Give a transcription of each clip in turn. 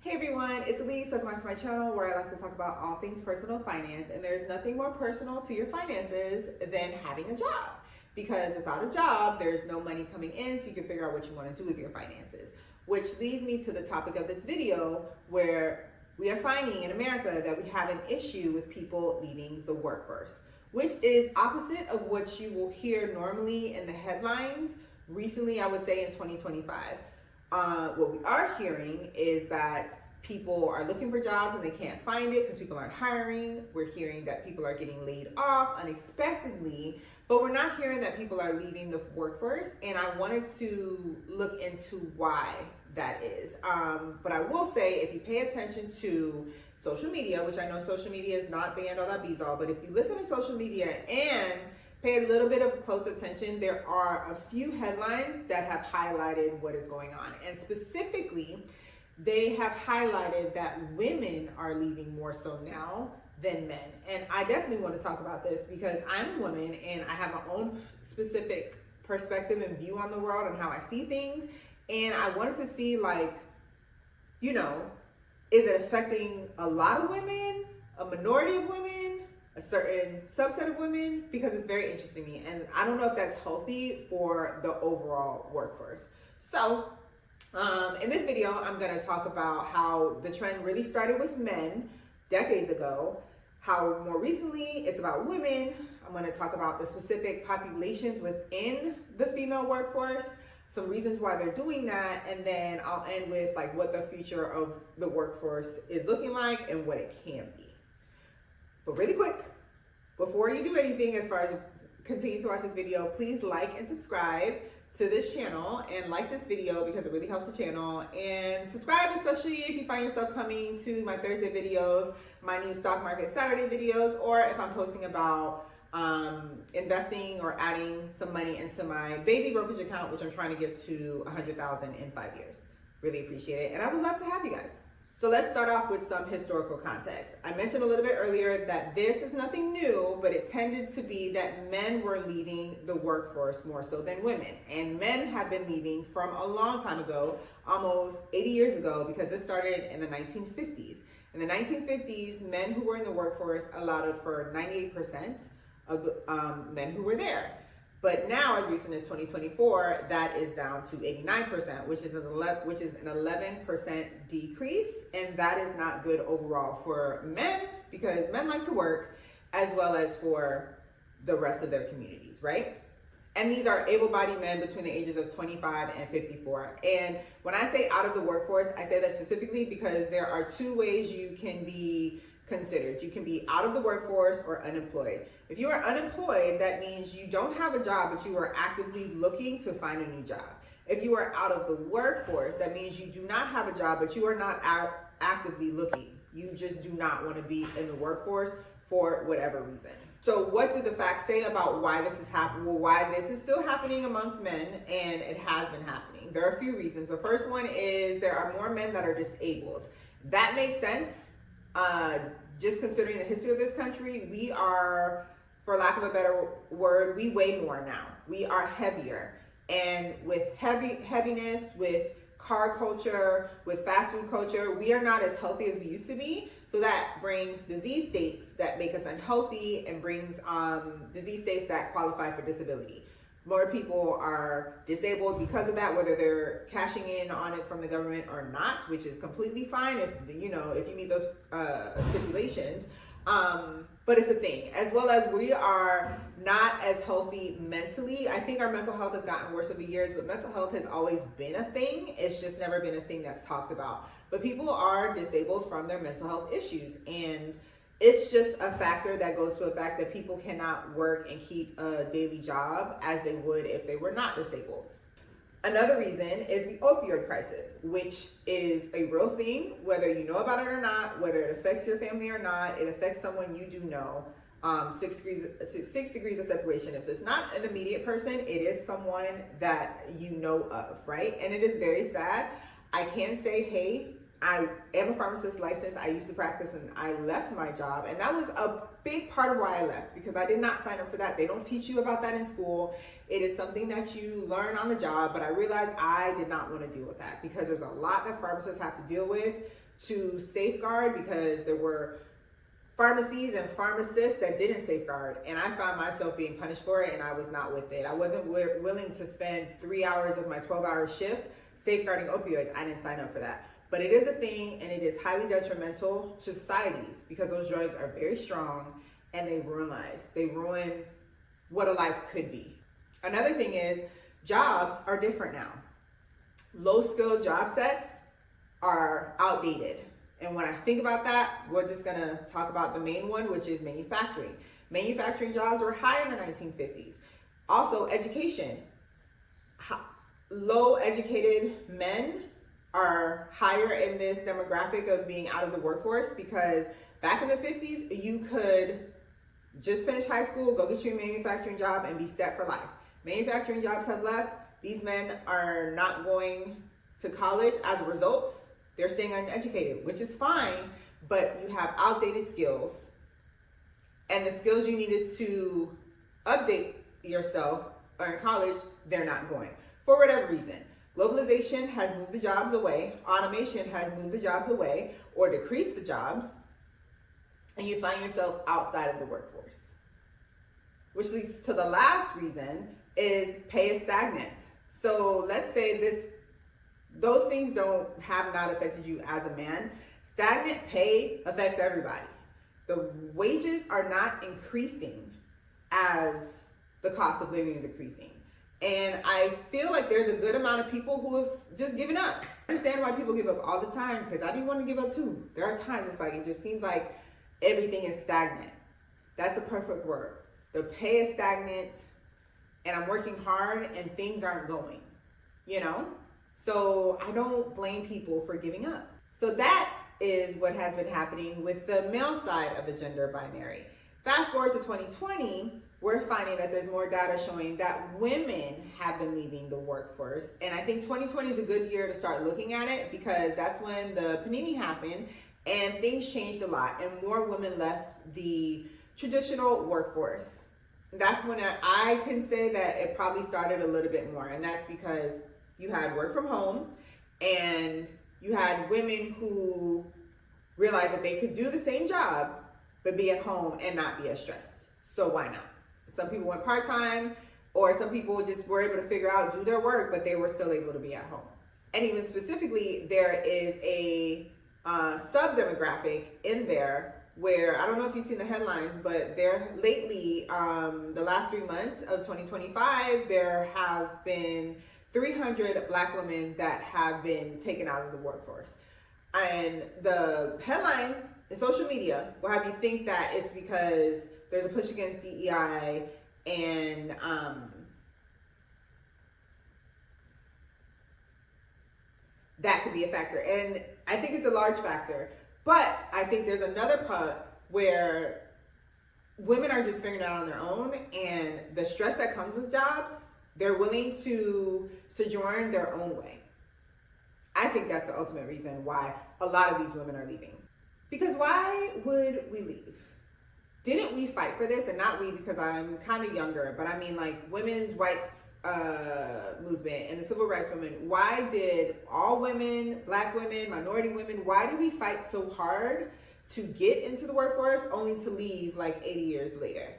Hey everyone, it's Elise. Welcome back to my channel where I like to talk about all things personal finance. And there's nothing more personal to your finances than having a job. Because without a job, there's no money coming in, so you can figure out what you want to do with your finances. Which leads me to the topic of this video, where we are finding in America that we have an issue with people leaving the workforce, which is opposite of what you will hear normally in the headlines recently, I would say in 2025. What we are hearing is that people are looking for jobs and they can't find it because people aren't hiring. We're hearing that people are getting laid off unexpectedly, but we're not hearing that people are leaving the workforce. And I wanted to look into why that is. But I will say, if you pay attention to social media, which I know social media is not the end all that be all, but if you listen to social media and pay a little bit of close attention, there are a few headlines that have highlighted what is going on. And specifically, they have highlighted that women are leaving more so now than men. And I definitely want to talk about this because I'm a woman and I have my own specific perspective and view on the world and how I see things. And I wanted to see, like, you know, is it affecting a lot of women, a minority of women, a certain subset of women? Because it's very interesting to me, and I don't know if that's healthy for the overall workforce. So in this video, I'm going to talk about how the trend really started with men decades ago, how more recently it's about women. I'm going to talk about the specific populations within the female workforce, some reasons why they're doing that, and then I'll end with like what the future of the workforce is looking like and what it can be. But really quick, before you do anything, as far as continue to watch this video, please like and subscribe to this channel and like this video because it really helps the channel. And subscribe, especially if you find yourself coming to my Thursday videos, my new stock market Saturday videos, or if I'm posting about investing or adding some money into my baby brokerage account, which I'm trying to get to 100,000 in 5 years. Really appreciate it. And I would love to have you guys. So let's start off with some historical context. I mentioned a little bit earlier that this is nothing new, but it tended to be that men were leaving the workforce more so than women. And men have been leaving from a long time ago, almost 80 years ago, because this started in the 1950s. In the 1950s, men who were in the workforce allowed for 98% of the men who were there. But now, as recent as 2024, that is down to 89%, which is an 11% decrease, and that is not good overall for men because men like to work, as well as for the rest of their communities, right? And these are able-bodied men between the ages of 25 and 54. And when I say out of the workforce, I say that specifically because there are two ways you can be considered. You can be out of the workforce or unemployed. If you are unemployed, that means you don't have a job, but you are actively looking to find a new job. If you are out of the workforce, that means you do not have a job, but you are not actively looking. You just do not want to be in the workforce for whatever reason. So what do the facts say about why this is happening? Well, why this is still happening amongst men, and it has been happening. There are a few reasons. The first one is there are more men that are disabled. That makes sense. Just considering the history of this country, we are, for lack of a better word, we weigh more now. We are heavier. And with heaviness, with car culture, with fast food culture, we are not as healthy as we used to be. So that brings disease states that make us unhealthy and brings disease states that qualify for disability. More people are disabled because of that, whether they're cashing in on it from the government or not, which is completely fine if you meet those stipulations. But it's a thing, as well as we are not as healthy mentally. I think our mental health has gotten worse over the years, but mental health has always been a thing. It's just never been a thing that's talked about. But people are disabled from their mental health issues, and it's just a factor that goes to the fact that people cannot work and keep a daily job as they would if they were not disabled. Another reason is the opioid crisis, which is a real thing, whether you know about it or not, whether it affects your family or not. It affects someone you do know. 6 degrees of separation. If it's not an immediate person, it is someone that you know of, right? And it is very sad. I can say, hey, I am a pharmacist licensed. I used to practice and I left my job. And that was a big part of why I left, because I did not sign up for that. They don't teach you about that in school. It is something that you learn on the job. But I realized I did not want to deal with that because there's a lot that pharmacists have to deal with to safeguard because there were pharmacies and pharmacists that didn't safeguard, and I found myself being punished for it, and I was not with it. I wasn't willing to spend 3 hours of my 12-hour shift safeguarding opioids. I didn't sign up for that. But it is a thing, and it is highly detrimental to societies because those drugs are very strong and they ruin lives. They ruin what a life could be. Another thing is jobs are different now. Low-skilled job sets are outdated. And when I think about that, we're just gonna talk about the main one, which is manufacturing. Manufacturing jobs were high in the 1950s. Also, education. Low educated men are higher in this demographic of being out of the workforce because back in the 50s, you could just finish high school, go get you a manufacturing job and be set for life. Manufacturing jobs have left. These men are not going to college as a result. They're staying uneducated, which is fine, but you have outdated skills, and the skills you needed to update yourself are in college, they're not going. For whatever reason. Globalization has moved the jobs away, automation has moved the jobs away or decreased the jobs, and you find yourself outside of the workforce. Which leads to the last reason is pay is stagnant. So let's say those things have not affected you as a man. Stagnant pay affects everybody. The wages are not increasing as the cost of living is increasing. And I feel like there's a good amount of people who have just given up. I understand why people give up all the time because I didn't want to give up too. There are times it's like, it just seems like everything is stagnant. That's a perfect word. The pay is stagnant and I'm working hard and things aren't going, you know? So I don't blame people for giving up. So that is what has been happening with the male side of the gender binary. Fast forward to 2020, we're finding that there's more data showing that women have been leaving the workforce. And I think 2020 is a good year to start looking at it because that's when the panini happened and things changed a lot and more women left the traditional workforce. That's when I can say that it probably started a little bit more, and that's because you had work from home and you had women who realized that they could do the same job but be at home and not be as stressed. So why not? Some people went part-time, or some people just were able to figure out, do their work, but they were still able to be at home. And even specifically, there is a sub-demographic in there where, I don't know if you've seen the headlines, but there lately, the last 3 months of 2025, there have been 300 Black women that have been taken out of the workforce. And the headlines in social media will have you think that it's because there's a push against DEI and that could be a factor. And I think it's a large factor. But I think there's another part where women are just figuring it out on their own, and the stress that comes with jobs, they're willing to sojourn their own way. I think that's the ultimate reason why a lot of these women are leaving. Because why would we leave? Didn't we fight for this? And not we, because I'm kind of younger, but I mean like women's rights movement and the civil rights movement. Why did all women, Black women, minority women, why did we fight so hard to get into the workforce only to leave like 80 years later?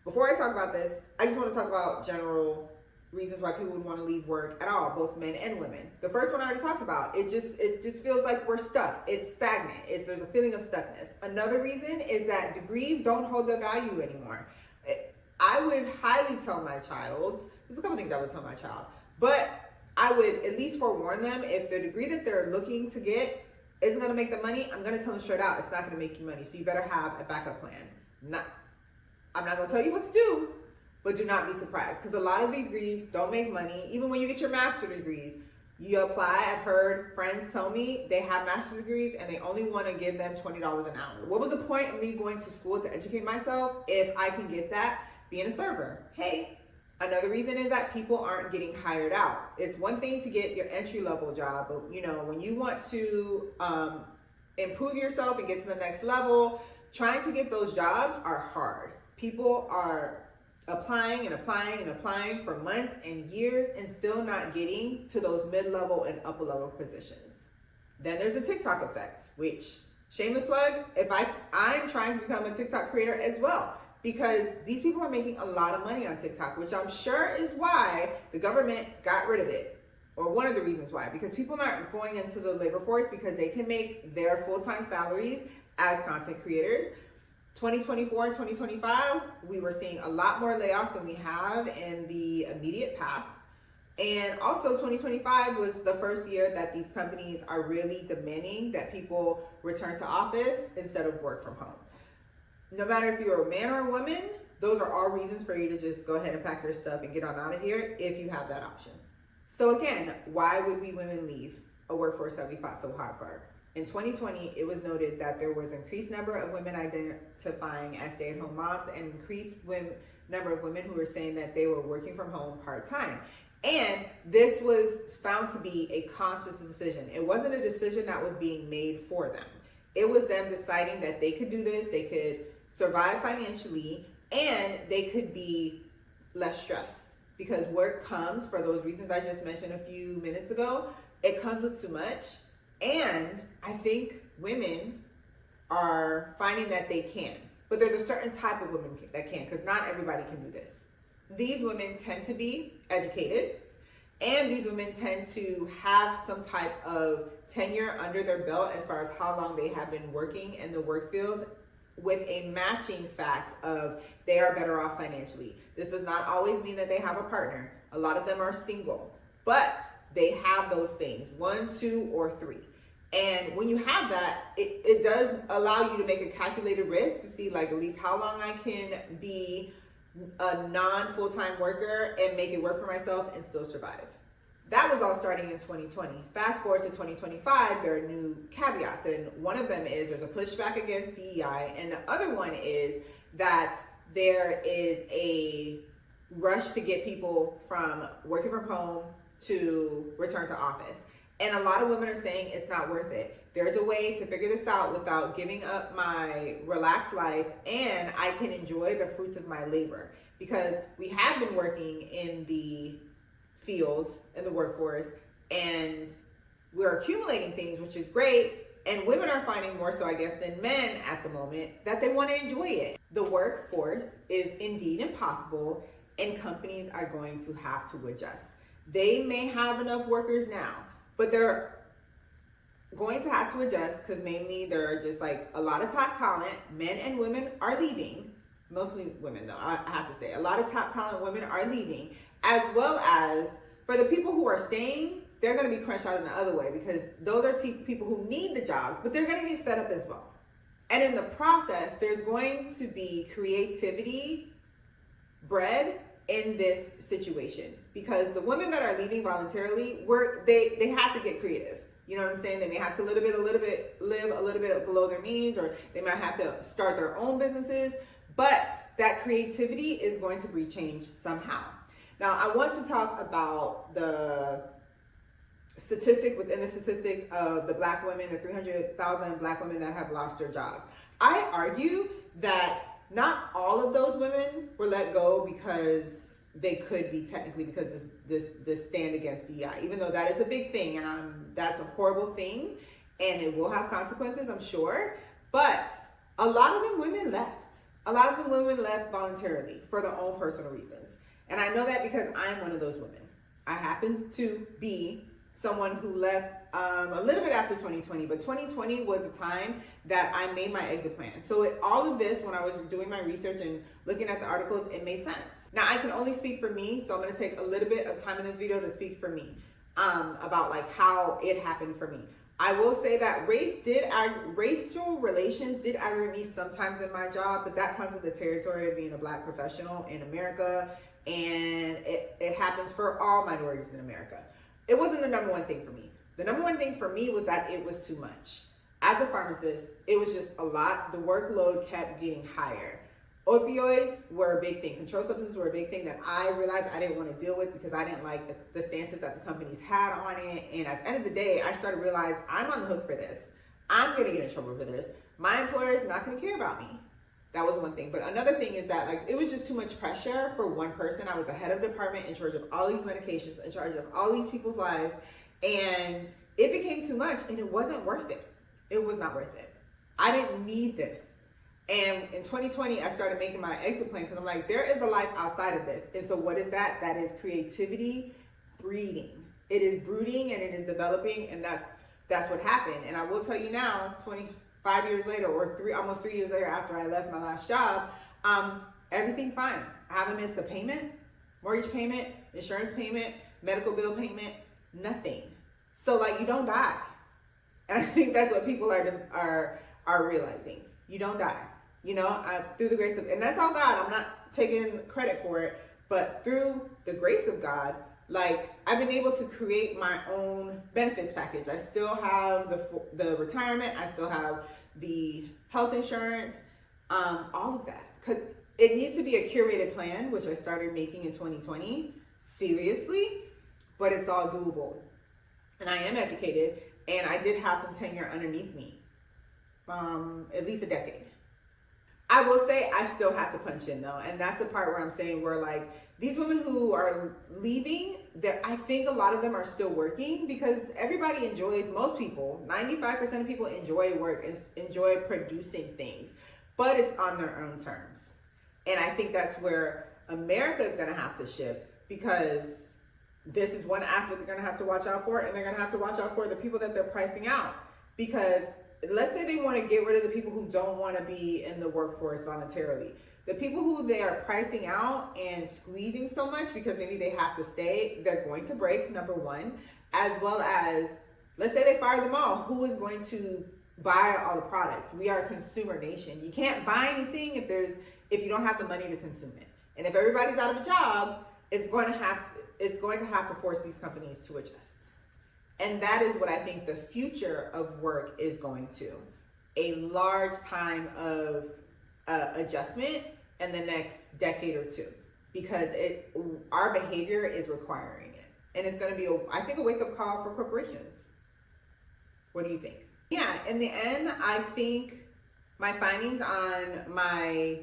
Before I talk about this, I just want to talk about general reasons why people would want to leave work at all, both men and women. The first one I already talked about. It just feels like we're stuck. It's stagnant. There's a feeling of stuckness. Another reason is that degrees don't hold their value anymore. I would highly tell my child, there's a couple things I would tell my child, but I would at least forewarn them, if the degree that they're looking to get isn't going to make the money, I'm going to tell them straight out, it's not going to make you money. So you better have a backup plan. I'm not going to tell you what to do, but do not be surprised, because a lot of these degrees don't make money. Even when you get your master's degrees, you apply. I've heard friends tell me they have master's degrees and they only want to give them $20 an hour. What was the point of me going to school to educate myself if I can get that being a server? Hey, another reason is that people aren't getting hired out. It's one thing to get your entry-level job, but when you want to improve yourself and get to the next level, trying to get those jobs are hard. People are applying and applying and applying for months and years and still not getting to those mid-level and upper-level positions. Then there's a TikTok effect, which, shameless plug, I'm trying to become a TikTok creator as well, because these people are making a lot of money on TikTok, which I'm sure is why the government got rid of it, or one of the reasons why, because people aren't going into the labor force because they can make their full-time salaries as content creators. 2024 and 2025, we were seeing a lot more layoffs than we have in the immediate past. And also 2025 was the first year that these companies are really demanding that people return to office instead of work from home. No matter if you're a man or a woman, those are all reasons for you to just go ahead and pack your stuff and get on out of here if you have that option. So again, why would we women leave a workforce that we fought so hard for? In 2020, it was noted that there was an increased number of women identifying as stay-at-home moms and increased number of women who were saying that they were working from home part-time. And this was found to be a conscious decision. It wasn't a decision that was being made for them. It was them deciding that they could do this, they could survive financially, and they could be less stressed. Because work comes, for those reasons I just mentioned a few minutes ago, it comes with too much. And I think women are finding that they can. But there's a certain type of women that can, because not everybody can do this. These women tend to be educated, and these women tend to have some type of tenure under their belt as far as how long they have been working in the work fields, with a matching fact of they are better off financially. This does not always mean that they have a partner. A lot of them are single, but they have those things, 1, 2, or 3. And when you have that, it does allow you to make a calculated risk to see like at least how long I can be a non-full-time worker and make it work for myself and still survive. That was all starting in 2020. Fast forward to 2025, there are new caveats. And one of them is there's a pushback against DEI. And the other one is that there is a rush to get people from working from home to return to office. And a lot of women are saying it's not worth it. There's a way to figure this out without giving up my relaxed life, and I can enjoy the fruits of my labor. Because we have been working in the fields, in the workforce, and we're accumulating things, which is great. And women are finding more so, I guess, than men at the moment, that they want to enjoy it. The workforce is indeed impossible, and companies are going to have to adjust. They may have enough workers now, but they're going to have to adjust because mainly there are just like a lot of top talent, men and women are leaving, mostly women though, I have to say. A lot of top talent women are leaving, as well as for the people who are staying, they're going to be crunched out in the other way because those are people who need the jobs, but they're going to get fed up as well. And in the process, there's going to be creativity bred in this situation because the women that are leaving voluntarily, they have to get creative. You know what I'm saying? They may have to live a little bit below their means, or they might have to start their own businesses, but that creativity is going to bring change somehow. Now, I want to talk about the statistic within the statistics of the Black women, the 300,000 Black women that have lost their jobs. I argue that not all of those women were let go because they could be technically because this stand against DEI, even though that is a big thing and that's a horrible thing and it will have consequences, I'm sure. But a lot of them women left. A lot of the women left voluntarily for their own personal reasons. And I know that because I'm one of those women. I happen to be someone who left a little bit after 2020, but 2020 was the time that I made my exit plan. So all of this, when I was doing my research and looking at the articles, it made sense. Now I can only speak for me, so I'm gonna take a little bit of time in this video to speak for me about like how it happened for me. I will say that racial relations did aggravate me sometimes in my job, but that comes with the territory of being a Black professional in America, and it happens for all minorities in America. It wasn't the number one thing for me. The number one thing for me was that it was too much. As a pharmacist, it was just a lot. The workload kept getting higher. Opioids were a big thing. Controlled substances were a big thing that I realized I didn't want to deal with because I didn't like the stances that the companies had on it. And at the end of the day, I started to realize I'm on the hook for this. I'm going to get in trouble for this. My employer is not going to care about me. That was one thing. But another thing is that like it was just too much pressure for one person. I was the head of the department in charge of all these medications, in charge of all these people's lives. And it became too much and it wasn't worth it. It was not worth it. I didn't need this. And in 2020, I started making my exit plan because I'm like, there is a life outside of this. And so what is that? That is creativity breeding. It is brooding and it is developing, and that's what happened. And I will tell you now, 25 years later, or almost 3 years later after I left my last job, everything's fine. I haven't missed a payment, mortgage payment, insurance payment, medical bill payment, nothing. So like, you don't die. And I think that's what people are realizing. You don't die. You know, through the grace of, and that's all God. I'm not taking credit for it, but through the grace of God, like, I've been able to create my own benefits package. I still have the retirement. I still have the health insurance, all of that. Because it needs to be a curated plan, which I started making in 2020, seriously, but it's all doable. And I am educated, and I did have some tenure underneath me, at least a decade. I will say I still have to punch in though, and that's the part where I'm saying where like these women who are leaving, I think a lot of them are still working because everybody enjoys, most people, 95% of people enjoy work and enjoy producing things, but it's on their own terms. And I think that's where America is going to have to shift, because this is one aspect they're going to have to watch out for, and they're going to have to watch out for the people that they're pricing out. Because let's say they want to get rid of the people who don't want to be in the workforce voluntarily. The people who they are pricing out and squeezing so much because maybe they have to stay, they're going to break, number one, as well as, let's say they fire them all. Who is going to buy all the products? We are a consumer nation. You can't buy anything if you don't have the money to consume it. And if everybody's out of a job, it's going to have to force these companies to adjust. And that is what I think the future of work is going to. A large time of adjustment in the next decade or two, because our behavior is requiring it. And it's going to be, I think, a wake-up call for corporations. What do you think? Yeah, in the end, I think my findings on my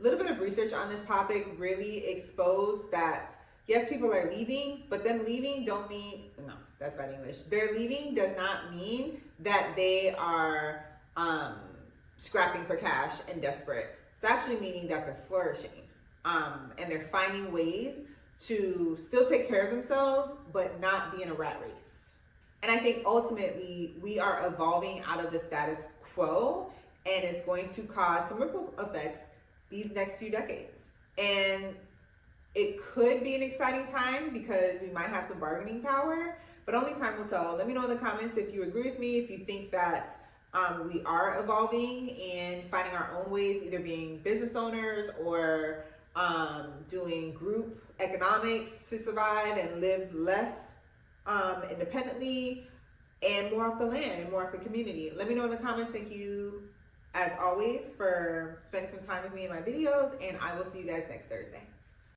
little bit of research on this topic really exposed that, yes, people are leaving, but them leaving don't mean, no, that's bad English. Their leaving does not mean that they are scrapping for cash and desperate. It's actually meaning that they're flourishing, and they're finding ways to still take care of themselves, but not be in a rat race. And I think ultimately we are evolving out of the status quo, and it's going to cause some ripple effects these next few decades. And it could be an exciting time because we might have some bargaining power, but only time will tell. Let me know in the comments if you agree with me, if you think that we are evolving and finding our own ways, either being business owners or doing group economics to survive and live less independently and more off the land and more off the community. Let me know in the comments. Thank you, as always, for spending some time with me in my videos, and I will see you guys next Thursday.